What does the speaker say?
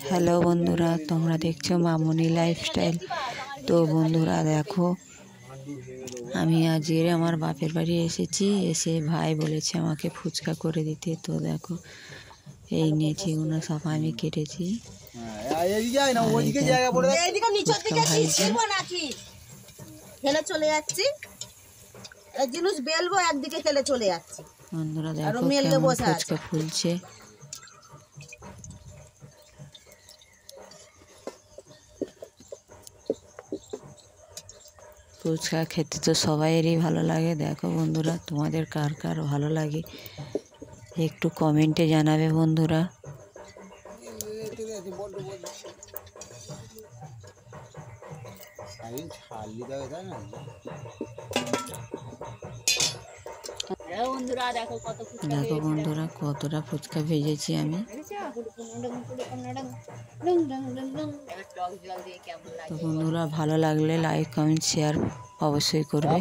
Hello বন্ধুরা, তোমরা দেখছো মামুনি লাইফস্টাইল। তো বন্ধুরা দেখো, আমি আজকে আমার বাপের বাড়ি এসেছি। এসে ভাই বলেছে আমাকে ফুচকা করে দিতে। তো দেখো, এই নিয়েছি গুলো সব আমি কেটেছি। বন্ধুরা দেখো কেমন ফুচকা ফুলছে। ফুচকা খেতে তো সবাইয়েরই ভালো লাগে। দেখো বন্ধুরা, তোমাদের কার কার ভালো লাগে একটু কমেন্টে জানাবে বন্ধুরা। দেখো বন্ধুরা কতটা ফুচকা ভেজেছি আমি। তো বন্ধুরা ভালো লাগলে লাইক কমেন্ট শেয়ার অবশ্যই করবে।